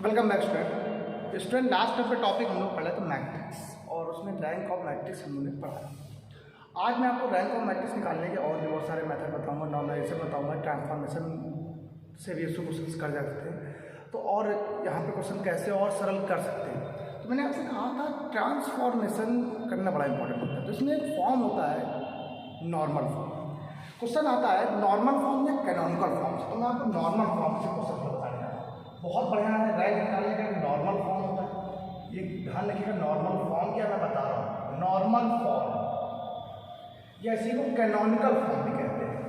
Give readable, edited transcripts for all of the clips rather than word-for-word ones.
Welcome back student last time पे topic हम लोग पढ़ा तो मैट्रिक्स और उसमें रैंक ऑफ मैट्रिक्स हम लोग ने पढ़ा। आज मैं आपको रैंक ऑफ मैट्रिक्स निकालने के और भी बहुत सारे मेथड बताऊंगा, नॉर्मलाइजेशन बताऊंगा, ट्रांसफॉर्मेशन से भी इसको क्वेश्चन कर सकते हैं तो और यहाँ पे क्वेश्चन कैसे और सरल कर सकते हैं। तो मैंने आपसे कहा था ट्रांसफॉर्मेशन करना बड़ा इंपॉर्टेंट होता है। तो इसमें एक फॉर्म होता है नॉर्मल फॉर्म। क्वेश्चन आता है नॉर्मल फॉर्म या कैनोनिकल फॉर्म से, तो मैं आपको नॉर्मल फॉर्म से क्वेश्चन बताऊंगा। बहुत बढ़िया है, रैंक निकालने का नॉर्मल फॉर्म होता है। ये ध्यान रखिएगा, नॉर्मल फॉर्म क्या मैं बता रहा हूँ, नॉर्मल फॉर्म या इसी को कैनोनिकल फॉर्म भी कहते हैं।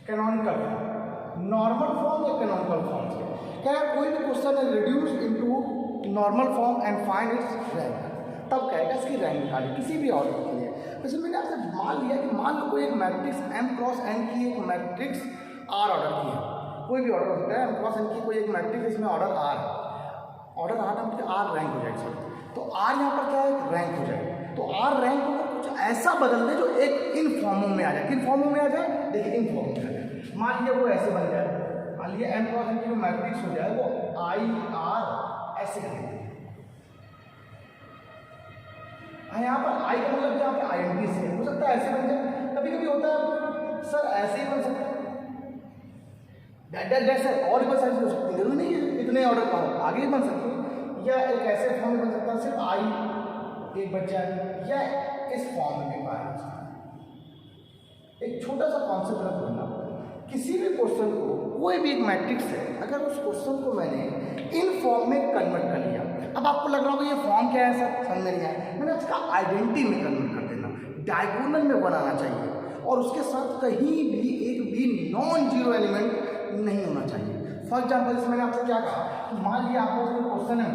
कैनोनिकल फॉर्म, नॉर्मल फॉर्म या कैनोनिकल फॉर्म से क्या है, कोई भी क्वेश्चन है reduce into normal form and find its rank, तब कहेगा इसकी रैंक निकाली किसी भी ऑर्डर के लिए। वैसे मैंने आपसे मान लिया कि मान लो कोई एक मैट्रिक्स m क्रॉस n की एक मैट्रिक्स r ऑर्डर की है, कोई भी ऑर्डर होता है m क्रॉस n की कोई एक मैट्रिक्स, इसमें ऑर्डर r है, ऑर्डर r मतलब r रैंक हो जाएगी सॉरी, तो r यहाँ पर क्या है रैंक हो जाएगी। तो r रैंक को कुछ ऐसा बदल दे जो एक इन फॉर्मों में आ जाए। किन फॉर्मों में आ जाए, देखिए इन फॉर्मों में आ जाए। मान लिया वो ऐसे बन जाए, मान लिया m क्रॉस n की जो मैट्रिक्स हो जाए वो i r ऐसे करेंगे। यहाँ पर आई का मतलब क्या है, आईएनटी से हो सकता है ऐसे बन जाए, कभी कभी होता है सर ऐसे ही बन सकता है, जैसे और भी बस ऐसे हो सकती है, जरूरी नहीं है इतने ऑर्डर का हो, आगे भी बन सकते हैं, या एक ऐसे फॉर्म में बन सकता है सिर्फ आई एक बच्चा, या इस फॉर्म में भी बन सकता है। एक छोटा सा कॉन्सेप्ट रख देना, किसी भी क्वेश्चन को, कोई भी एक मैट्रिक्स है, अगर उस क्वेश्चन को मैंने इन फॉर्म में कन्वर्ट कर लिया, अब आपको लग रहा होगा ये फॉर्म क्या है सर, समझ नहीं आया, मैंने उसका आइडेंटिटी में कन्वर्ट कर देना, डायगोनल में बनाना चाहिए और उसके साथ कहीं भी एक भी नॉन जीरो एलिमेंट नहीं होना चाहिए। फॉर एग्जाम्पल जैसे मैंने आपसे क्या कहा कि मान लिया आपको क्वेश्चन है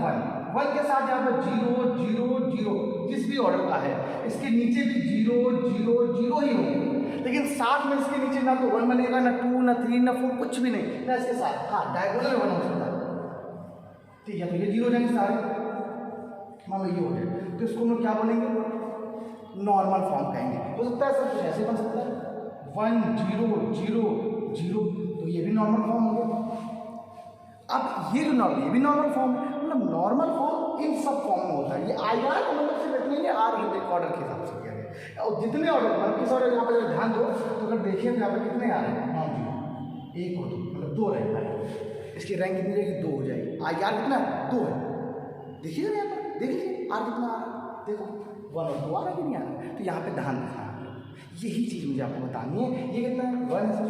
वन के साथ यहाँ पर 0 0 0 जिस भी ऑर्डर का है, इसके नीचे भी 0 0 0 ही होंगे, लेकिन साथ में इसके नीचे ना तो 1 बनेगा, ना 2, ना 3, ना 4, कुछ भी नहीं, ना इसके साथ हाँ डायगोनल में 1 हो सकता है, ठीक है। तो ये 0 हो जाएंगे सारे, मान लो ये हो जाए, तो इसको हम लोग क्या बोलेंगे, नॉर्मल फॉर्म कहेंगे। हो सकता है सर कुछ ऐसे बन सकता है 1 0 0 0, तो ये भी नॉर्मल फॉर्म हो गया। अब ये जो नॉर्मल, ये भी नॉर्मल फॉर्म है, मतलब नॉर्मल फॉर्म इन सब फॉर्म में होता है। ये आई आर का मतलब सिर्फ इतने ही आर ऑर्डर के हिसाब से किया गया, और जितने ऑर्डर मतलब किस ऑर्डर यहाँ पर ध्यान दो, तो अगर देखिए तो यहाँ पर कितने आ रहे हैं, नॉन जीरो, 1 और 2 मतलब 2 रहता है, इसकी रैंक कितनी रहेगी, 2 हो जाएगी। आई आर कितना 2 है, देखिएगा यहाँ पर, देख लीजिए आर कितना आ रहा है, देखो 1 और 2 आ रहा है कि नहीं आ रहा है, तो यहाँ पे ध्यान रखना है, यही चीज़ मुझे आपको बतानी है। ये कितना है 1 है सर,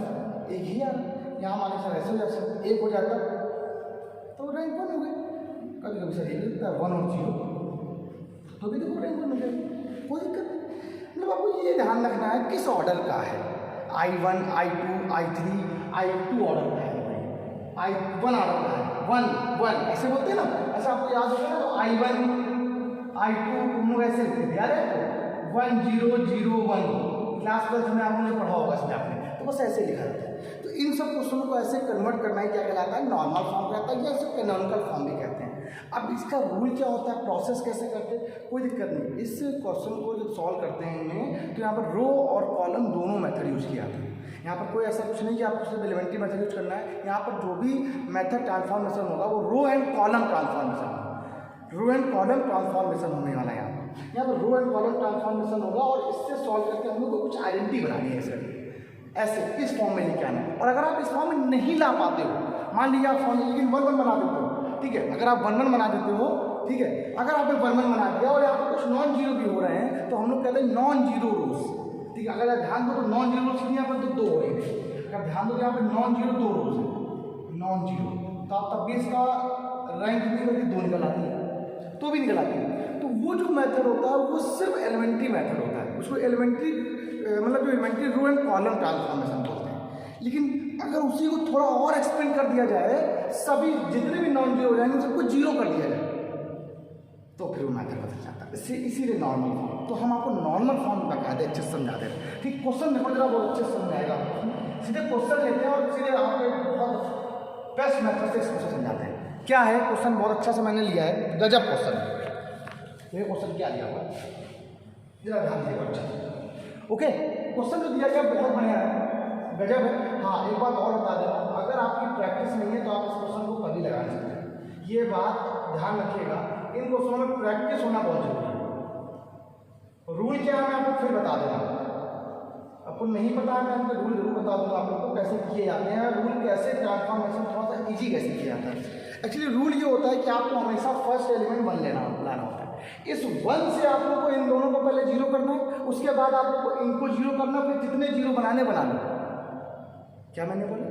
एक ही आ रहा है, यहाँ हमारे सर ऐसे हो जाता है, 1 हो जाता तो रैंक 1 हो गई। कभी कभी सर ये लगता है 1 और 0 तो भी देखो रैंक 1 हो जाएगी, कोई दिक्कत नहीं। मतलब आपको ये ध्यान रखना है किस ऑर्डर का है, I1 I2 I3 I2 order का है, I1 ऑर्डर का है, 1 1 ऐसे बोलते हैं ना, ऐसा आपको याद होगा ना, तो I1 I2 तुम लोग ऐसे लिखते याद है, तो 1 0 0 1 क्लास 12 में आपने पढ़ा होगा इसमें आपने, तो बस ऐसे लिखा जाता है। तो इन सब क्वेश्चनों को ऐसे कन्वर्ट करना ही क्या कहलाता है, नॉर्मल फॉर्म कहता है, या इसे कैनोनिकल फॉर्म भी कहते हैं। अब इसका रूल क्या होता है, प्रोसेस कैसे करते हैं, कोई दिक्कत नहीं। इस क्वेश्चन को जब सॉल्व करते हैं इनमें, तो यहाँ पर रो और कॉलम दोनों मेथड यूज किया जाता है। यहाँ पर कोई ऐसा कुछ नहीं कि आपको सिर्फ एलिमेंट्री मेथड यूज करना है, यहाँ पर जो भी मेथड ट्रांसफॉर्मेशन होगा वो रो एंड कॉलम ट्रांसफॉर्मेशन होगा, रो एंड कॉलम ट्रांसफॉर्मेशन होने वाला है। यहाँ पर रो एंड कॉलम ट्रांसफॉर्मेशन होगा और इससे सॉल्व करके हम लोग को कुछ आइडेंटिटी बनानी है सर, ऐसे इस फॉर्म में लेके आना है। और अगर आप इस फॉर्म में नहीं ला पाते हो, मान लीजिए आप फॉर्म लेकिन 1 1 बना देते हो, ठीक है, अगर आप 1 1 बना देते हो, ठीक है, अगर आपने 1 1 बना दिया और यहाँ पर कुछ नॉन जीरो भी हो रहे हैं, तो हम लोग कहते हैं नॉन जीरो रोज, ठीक है। अगर आप ध्यान दो तो नॉन जीरो रोज यहाँ पर तो 2 हो रहे हैं, अगर ध्यान दो तो यहाँ पर नॉन जीरो 2 रोज है, नॉन जीरो, तो आप तब भी इसका रैंक कितनी करके 2 निकल आती है, तो भी निकल आती है। तो वो जो मेथड होता है वो सिर्फ एलिमेंट्री मेथड होता है, उसको एलिमेंट्री मतलब जो elementary row and column transformation बोलते हैं। लेकिन अगर उसी को थोड़ा और एक्सपेंड कर दिया जाए, सभी जितने भी नॉन जीरो हो जाएंगे सबको जीरो कर दिया जाए, तो फिर वो मैथड बदल जाता है। इसीलिए नॉर्मल फॉर्म, तो हम आपको नॉर्मल फॉर्म बकायदे अच्छे से समझा दे रहे हैं, ठीक। क्वेश्चन देखो जरा बहुत अच्छे से समझाएगा, सीधे क्वेश्चन लेते हैं और सीधे आपको बहुत बेस्ट मेथड से इसको समझाते हैं। क्या है क्वेश्चन, बहुत अच्छा से मैंने लिया है, गजब क्वेश्चन है। ये क्वेश्चन क्या लिया हुआ है, जरा ध्यान दीजिएगा, अच्छा ओके। क्वेश्चन जो दिया गया बहुत बढ़िया है, गजब है। हाँ एक बात और बता देना, अगर आपकी प्रैक्टिस नहीं है तो आप इस क्वेश्चन को कभी लगा नहीं सकते, ये बात ध्यान रखिएगा। इन क्वेश्चनों में प्रैक्टिस होना बहुत जरूरी है। रूल क्या है मैं आपको फिर बता देना, आपको नहीं पता है मैं आपको रूल जरूर बता दूंगा आप लोग को कैसे किए जाते हैं, रूल कैसे ट्रांसफॉर्मेशन थोड़ा सा इजी कैसे किया जाता है। एक्चुअली रूल ये होता है कि आपको हमेशा फर्स्ट एलिमेंट 1 लाना होता है। इस 1 से आप लोग को इन दोनों को पहले 0 करना है, उसके बाद आप लोग को इनको 0 करना, फिर जितने 0 बनाने बना लो। क्या मैंने बोला,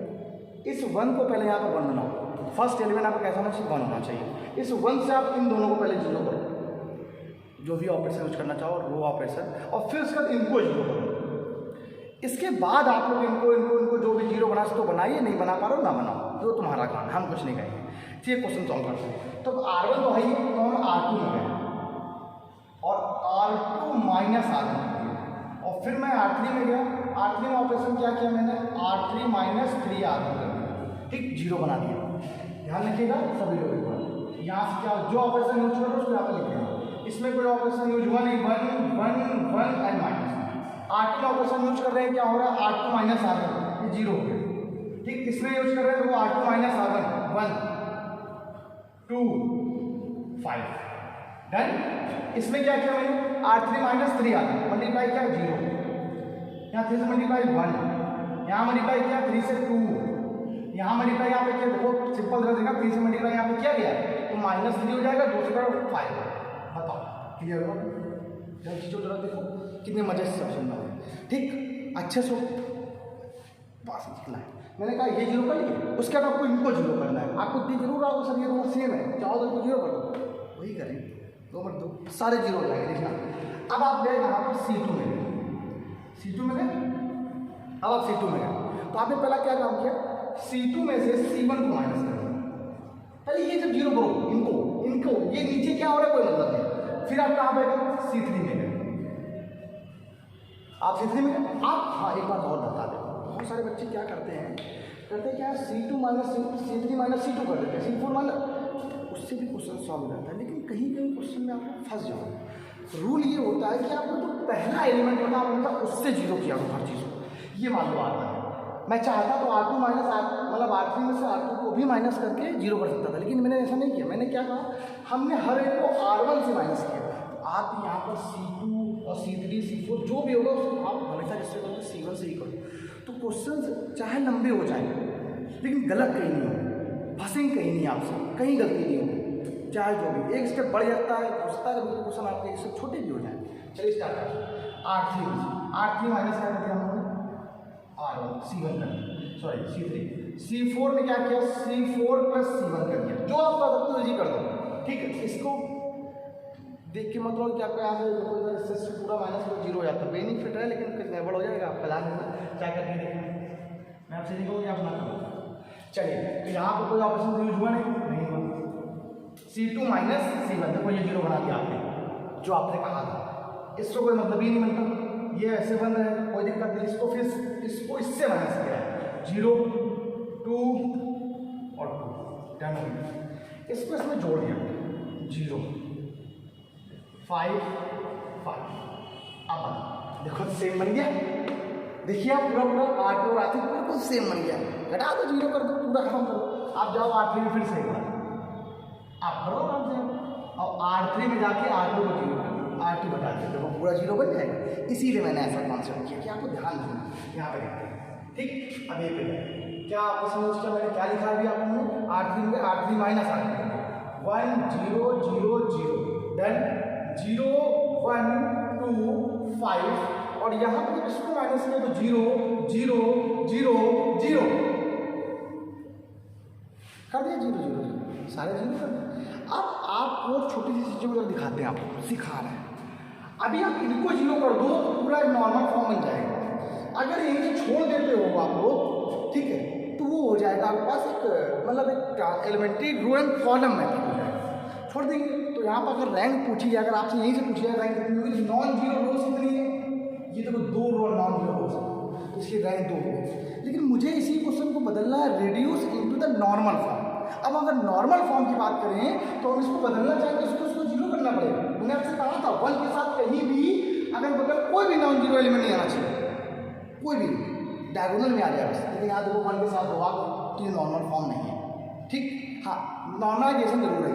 इस 1 को पहले यहाँ पर 1 बनाओ, फर्स्ट एलिमेंट आपको कैसा होना चाहिए 1 होना चाहिए। इस 1 से आप इन दोनों को पहले 0 करो, जो भी ऑपरेशन यूज करना चाहो रो ऑपरेशन, और फिर उसके बाद इनको 0 करो। इसके बाद आप लोग इनको जो भी 0 बना सकते हो बनाइए, नहीं बना पा रहे हो ना बनाओ, जो तुम्हारा काम, हम कुछ नहीं कहेंगे। ठीक क्वेश्चन सॉल्व करते हैं। तो R1 तो है ही, तो हम R2 में गए और R2 माइनस R1, और फिर मैं R3 में गया। R3 में ऑपरेशन क्या किया मैंने, R3 माइनस 3 R1 कर दिया, ठीक 0 बना दिया। ध्यान रखिएगा सभी लोग, एक बार यहाँ से क्या जो ऑपरेशन यूज करो उसको यहाँ पर लिख देना, इसमें कोई ऑपरेशन यूज हुआ नहीं, 1 1 1 एंड माइनस। R2 में ऑपरेशन यूज कर रहे हैं, क्या हो रहा है R2 माइनस R1, ये 0 हो गया, ठीक। इसमें यूज कर रहे हैं तो वो R2 माइनस R1 1 2 5 डन। इसमें क्या किया मैंने, R3 माइनस 3 R1 मल्टीप्लाई किया 0, यहाँ 3 से मल्टीप्लाई 1, यहाँ मल्टीप्लाई किया 3 से 2, यहाँ मल्टीप्लाई यहाँ पे किया, देखो सिंपल तरह देखा, 3 से मल्टीप्लाई यहाँ पे किया गया तो माइनस 3 हो जाएगा, दूसरी तरफ 5। बताओ क्लियर हो, जब चीज़ों जरा देखो कितने मजे से ऑप्शन में, ठीक अच्छे से पास निकला है। मैंने कहा ये 0 कर लिए, उसके बाद आपको इनको 0 करना है। आपको इतनी जरूर आओ सर ये दोनों सेम है, चाहो तो इनको 0 कर दो, वही करें 2 बट 2 सारे 0 हो जाएंगे। देखना अब आप गए यहाँ पर C2 में गए, C2 में गए, अब आप C2 में गए तो आपने पहला क्या काम किया, C2 में से C1 को माइनस कर दिया। पहले ये जब 0 करो इनको ये नीचे क्या हो रहा है कोई मतलब नहीं, फिर आप कहाँ पे गए C3 में गए, आप C3 में गए। आप हाँ एक बात और बता दें, बहुत सारे बच्चे क्या करते हैं क्या C2 minus C3 minus C2 कर देते हैं, C4 माइनस, उससे भी क्वेश्चन सॉल्व हो जाता है। लेकिन कहीं क्वेश्चन में आप फंस जाओ। रूल ये होता है कि आपको जो पहला एलिमेंट होता है उससे 0 किया हो हर चीज़ को। ये मान लो R1 मैं चाहता तो R2 माइनस मतलब R3 में से R2 को भी माइनस करके 0 कर सकता था, लेकिन मैंने ऐसा नहीं किया। मैंने क्या कहा, हमने हर एक को R1 से माइनस किया। आप यहाँ पर C2 और C3 C4 जो भी होगा उसको आप हमेशा जिससे करोगे C1 से ही करो, तो क्वेश्चन चाहे लंबे हो जाए लेकिन गलत कहीं नहीं हो, फंसेंगे कहीं नहीं, आपसे कहीं गलती नहीं होगी, चाहे जो भी एक स्टेप बढ़ जाता है हो सकता है कभी क्वेश्चन आपके एक स्टेप छोटे भी हो जाए। चलिए स्टार्ट करें। R3 माइनस क्या कर दिया हमने, R1 C1 कर दिया, सॉरी C3 C4 में क्या किया, C4 प्लस C1 कर दिया। जो आप कर सकते हो जी कर दो, ठीक है। इसको देख के मतलब कि आपका यहाँ से पूरा माइनस करो 0 हो जाता है, बेनिफिट है लेकिन कुछ गड़बड़ हो जाएगा। आप प्लान क्या करके देखना, मैं आपसे नहीं कहूँगी आप ना करो। चलिए तो यहाँ पर कोई ऑपरेशन यूज हुआ नहीं हुआ, C2 माइनस C1 देखो ये 0 बना दिया आपने, जो आपने कहा था। इसको कोई मतलब ही नहीं बनता, ये ऐसे बन रहा है कोई दिक्कत नहीं। इसको फिर इसको इससे माइनस किया है 0 2 और 2 डन हो गया। इसको इसमें जोड़ दिया 0 5 5, अब देखो सेम बन गया। देखिए आप पूरा R2 और R3 बिल्कुल सेम बन गया। घटा दो 0 कर दो, पूरा खत्म करो। आप जाओ R3 में फिर से एक बार आप करो आराम से, और R3 में जाके R2 को 0 कर दो, R2 घटा दो, देखो पूरा 0 बन जाएगा। इसीलिए मैंने ऐसा कॉन्सेप्ट किया कि आपको ध्यान देना। यहाँ पे देखते हैं, ठीक। अब ये पे क्या आपको समझ क्या मैंने क्या लिखा अभी आपने, R3 में R3 माइनस R3 1 0 0 0 डन, 0 1 2 5, और यहाँ पर जब इसको माइनस किया तो 0 0 0 0 कर दिया, 0 0 0 सारे 0 कर दिए। अब आपको छोटी सी चीज़ों को दिखाते हैं, आपको सिखा रहे हैं। अभी आप इनको 0 कर दो तो पूरा नॉर्मल फॉर्म बन जाएगा। अगर यहीं से छोड़ देते हो आप लोग, ठीक है, तो वो हो जाएगा आपके पास एक मतलब एक elementary row and column method हो जाएगा। छोड़ देंगे तो यहाँ पर अगर रैंक पूछी जाए, अगर आपसे यहीं से पूछी जाए रैंक कितनी होगी, नॉन जीरो रोज कितनी है, ये देखो 2 रो नॉन जीरो रोज, तो इसकी रैंक 2 होगी। लेकिन मुझे इसी क्वेश्चन को बदलना है reduce into the normal form. अब अगर नॉर्मल फॉर्म की बात करें तो हम इसको बदलना चाहेंगे, उसको 0 करना पड़ेगा। मैंने आपसे कहा था 1 के साथ कहीं भी अगर बगल कोई भी नॉन जीरो एलिमेंट नहीं आना चाहिए, कोई भी डायगोनल में आ जाए बस, लेकिन यहाँ देखो 1 के साथ होगा तो ये नॉर्मल फॉर्म नहीं है, ठीक। हाँ, नॉर्मलाइजेशन जरूर है,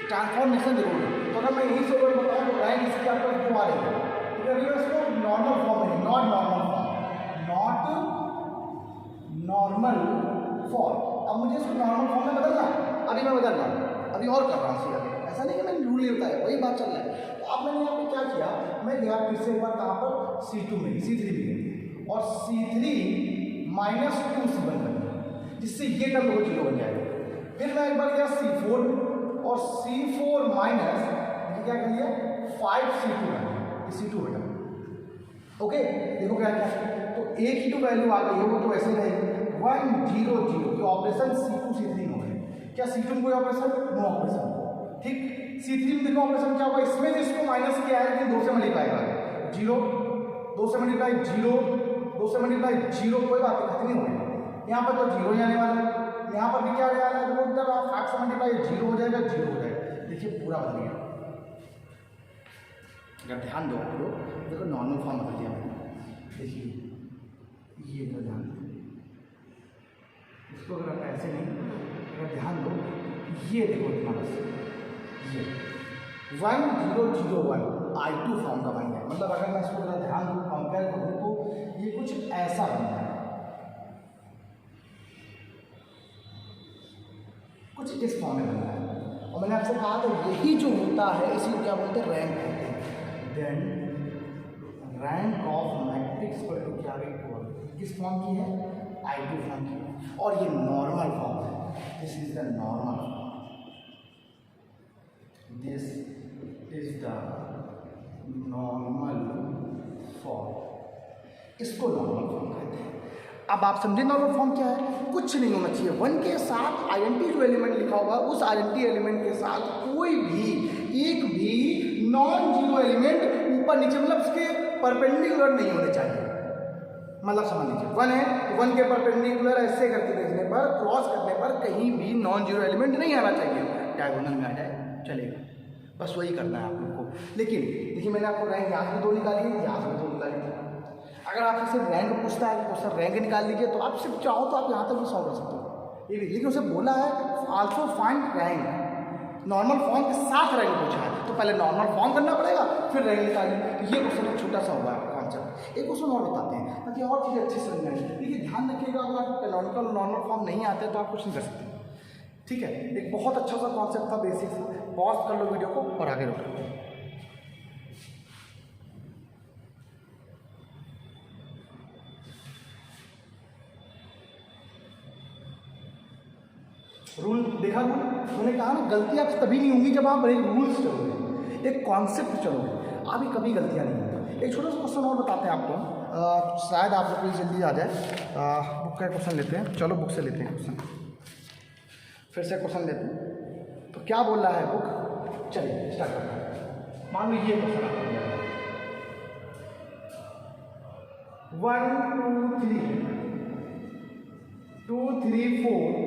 ट्रांसफॉर्मेशन जरूर है। तो अगर मैं यही से अगर बताऊँ तो रैंक इसके आपका क्यों आ रही है, क्योंकि इसको नॉर्मल फॉर्म है, not normal form, not normal form. अब मुझे इसको नॉर्मल फॉर्म में बदलना है, अभी मैं बदल रहा हूँ, अभी और कर रहा हूँ सीधा, ऐसा नहीं कि मैंने रूल नहीं बताया, वही बात चल रहा है। तो अब मैंने यहाँ पे क्या किया, मैं गया फिर से एक बार कहाँ पर C2 में, C3 में गया और C3 माइनस 2C1 कर दिया, जिससे ये टर्म को 0 बन जाएगा। फिर मैं एक बार गया C4 और C4 माइनस क्या कर दिया 5C2 कर दिया, C2 बेटा। ओके, देखो क्या क्या, तो एक ही तो वैल्यू आ गई है, वो तो ऐसे ही रहेगी 1 0 0 की ऑपरेशन C2 C3 में हो गए। क्या C2 में कोई ऑपरेशन, नो ऑपरेशन, ठीक। C3 में देखो ऑपरेशन क्या होगा, इसमें इसको माइनस किया है लेकिन 2 से मल्टीप्लाई करा 0, 2 से मल्टीप्लाई 0, 2 से मल्टीप्लाई 0, कोई बात नहीं, खत्म नहीं होगी। यहाँ पर तो 0 ही आने वाला है, यहाँ पर भी क्या आने वाला है, तो जब आप 8 से मल्टीप्लाई 0 हो जाएगा, 0 हो जाएगा। देखिए पूरा बदल गया, अगर ध्यान दो आप लोग, देखो नॉर्मल फॉर्म बदल दिया मैंने, देखिए ये तो ध्यान दो इसको, अगर आप ऐसे नहीं, अगर ध्यान दो ये देखो इतना बस, ये 1 0 0 1 I2 फॉर्म का बन गया। मतलब अगर मैं इसको अगर ध्यान दूँ कंपेयर करूँ तो ये कुछ ऐसा बन गया, कुछ इस फॉर्म में बन रहा है। और मैंने आपसे कहा था यही जो होता है इसी को क्या बोलते हैं, रैंक होते हैं। देन रैंक ऑफ मैट्रिक्स पर तो क्या किस फॉर्म की है, I2 फॉर्म की है, और ये नॉर्मल फॉर्म है, this is the normal form, this is the normal form, इसको नॉर्मल फॉर्म कहते हैं। अब आप समझे नॉर्मल फॉर्म क्या है, कुछ नहीं होना चाहिए 1 के साथ आइडेंटिटी जो एलिमेंट लिखा होगा उस आइडेंटिटी एलिमेंट के साथ कोई भी एक भी नॉन जीरो एलिमेंट ऊपर नीचे, मतलब उसके परपेंडिकुलर नहीं होने चाहिए। मतलब समझ लीजिए 1 है तो 1 के परपेंडिकुलर ऐसे करके देखने पर, क्रॉस करने पर कहीं भी नॉन जीरो एलिमेंट नहीं आना चाहिए, डायगोनल में आ जाए चलेगा, बस वही करना है आप लोग को। लेकिन देखिए मैंने आपको रैंक यहाँ से 2 निकाली है, यहाँ से 2 निकाली है। अगर आपसे सिर्फ रैंक पूछता है तो सर रैंक निकाल लीजिए, तो आप सिर्फ चाहो तो आप यहाँ तक भी सॉल्व कर सकते हो ये भी, लेकिन उसे बोला है also find rank, normal form के साथ रैंक पूछा है तो पहले नॉर्मल फॉर्म करना पड़ेगा फिर रैंक निकालिए। ये क्वेश्चन छोटा सा होगा कॉन्सेप्ट, एक क्वेश्चन और बताते हैं ताकि और चीज़ें अच्छी समझ में आए। देखिए ध्यान रखिएगा, अगर आप कैनोनिकल नॉर्मल फॉर्म नहीं आते तो आप कुछ नहीं कर सकते, ठीक है। एक बहुत अच्छा सा कॉन्सेप्ट था, बेसिक सा, पॉज कर लो वीडियो को और आगे बढ़ो। रूल देखा, रूल मैंने कहा ना गलतियाँ तभी नहीं होंगी जब आप एक रूल्स चलोगे, एक कॉन्सेप्ट चलोगे, अभी कभी गलतियाँ नहीं होंगी। एक छोटा सा क्वेश्चन और बताते हैं आपको, शायद आप लोग को जल्दी आ जाए। बुक का क्वेश्चन लेते हैं, चलो बुक से लेते हैं क्वेश्चन, फिर से क्वेश्चन लेते हैं। तो क्या बोल रहा है बुक, चलिए स्टार्ट करते हैं। मान लीजिए क्वेश्चन आपको दिया है 1 2 3 4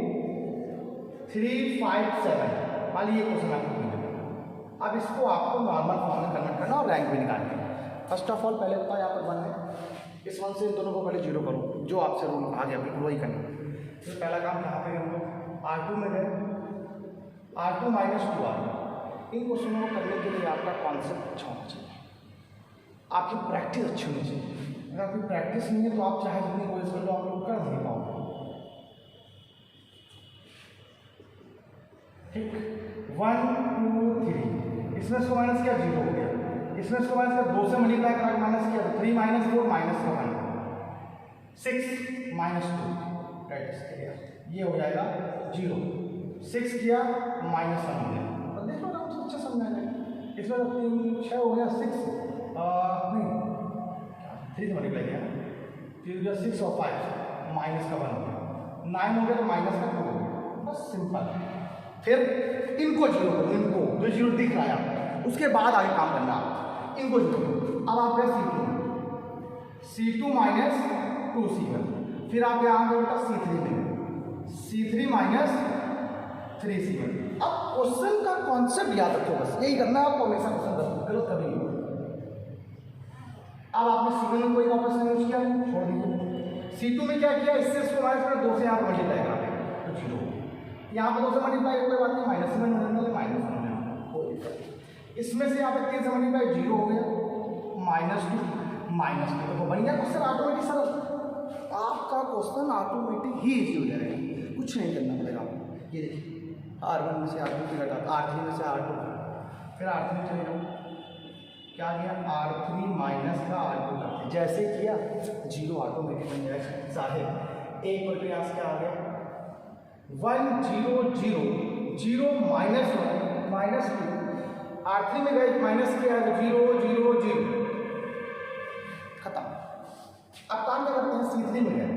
3 5 7, मान लीजिए क्वेश्चन आपको मिला। अब इसको आपको नॉर्मल फॉर्म में कन्वर्ट करना और रैंक भी निकालना है। फर्स्ट ऑफ ऑल पहले होता है यहाँ पर 1 है, इस 1 से इन दोनों को पहले 0 करो, जो आपसे रूल आ गया बिल्कुल वही करना। तो पहला काम यहाँ पे हम लोग R2 में गए, R2 माइनस 2 R। इन क्वेश्चनों को करने के लिए आपका कॉन्सेप्ट अच्छा होना चाहिए, आपकी प्रैक्टिस अच्छी होनी चाहिए। अगर आपकी प्रैक्टिस नहीं है तो आप चाहे जितनी कोशिश कर लो आप लोग कर नहीं पाओगे, ठीक। 1 2 3, इसमें इसको माइनस किया 0 हो गया, इसमें इसको माइनस किया 2 से मल्टीप्लाई करा माइनस किया तो 3 माइनस 4 माइनस का 1 6 माइनस 2 प्रैक्टिस किया, ये हो जाएगा 0, 6 किया माइनस 1 हो गया। और देखो आराम से अच्छा समझ आ जाएगा। इसमें 3 6 हो गया 6 नहीं 3 से मल्टीप्लाई किया, फिर 6 और 5 माइनस का 1 हो गया, 9 हो गया तो माइनस का 2 हो गया, बस सिंपल। फिर इनको 0 करो, इनको जो 0 दिख रहा है उसके बाद आगे काम करना, इनको 0 करो। अब आप गए C2 माइनस 2C1, फिर आप यहाँ गए बेटा C3 में, C3 माइनस 3C1। अब क्वेश्चन का कॉन्सेप्ट याद रखो, बस यही करना है आपको हमेशा, क्वेश्चन गलत कभी नहीं। अब आपने C1 में कोई ऑपरेशन यूज किया, छोड़ दीजिए, C2 में क्या किया, इससे इसको माइनस कर 2 से यहाँ पर मल्टीप्लाई करा देगा तो 0 हो गया। यहाँ पर 2 से मल्टीप्लाई कोई बात नहीं, माइनस में होने वाले माइनस में होने वाला कोई दिक्कत नहीं। इसमें से यहाँ पर 3 से मल्टीप्लाई 0 हो गया, -2 तो बन गया क्वेश्चन ऑटोमेटिक सरल। आपका क्वेश्चन ऑटोमेटिक ही इजी हो जाएगा, कुछ नहीं करना पड़ेगा आपको। ये देखिए R1 में से R2 की घटा, R3 में से R2, फिर R3 चले जाओ, क्या किया R3 माइनस का R2 करते, जैसे किया 0 ऑटोमेटिक बन जाएगा। साहेब एक पर प्रयास क्या आ गया 1 0 0 0 -1 -2, R3 में गए माइनस किया है 0 0 0 खत्म। अब काम क्या करते हैं, C3 में गए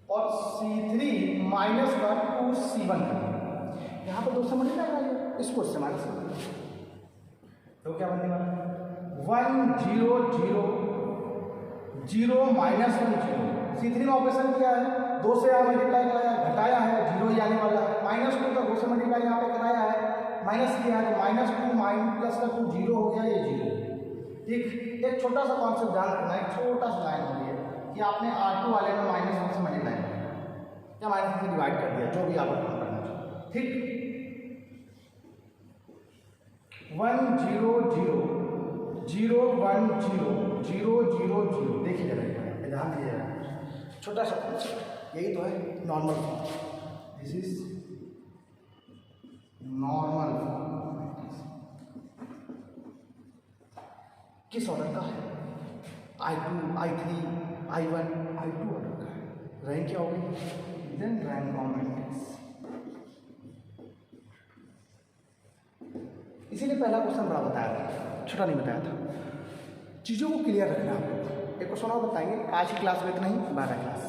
और C3 माइनस का 2C1 कर, यहाँ पर 2 से मल्टीप्लाई करिए, इसको इससे माइनस कर तो क्या बनने वाला है 1 0 0 0 -1 0। C3 में ऑपरेशन किया है, 2 से यहाँ मल्टीप्लाई कराया, घटाया है, 0 ही आने वाला है। -2 का 2 से मल्टीप्लाई यहाँ पे कराया है, माइनस किया है तो -2 प्लस का 2 0 हो गया, ये 0। ठीक, एक छोटा सा कॉन्सेप्ट ध्यान रखना, एक छोटा सा लाइन हो है कि आपने R2 वाले में -1 से मल्टीप्लाई किया या -1 से डिवाइड कर दिया, जो भी आपको काम करना चाहिए। ठीक, 1 0 0 0 1 0 0 0 0 देखिए जरा, ध्यान दीजिएगा, छोटा सा कॉन्सेप्ट, यही तो है normal form. This is normal form, किस ऑर्डर का है I2 I3 I1 I2 order का है, रैंक क्या होगी देन रैंक ऑफ मैट्रिक्स। इसीलिए पहला क्वेश्चन बड़ा बताया था, छोटा नहीं बताया था। चीज़ों को क्लियर रखना है आपको। एक क्वेश्चन और बताएंगे, आज की क्लास में इतना ही, 12 क्लास।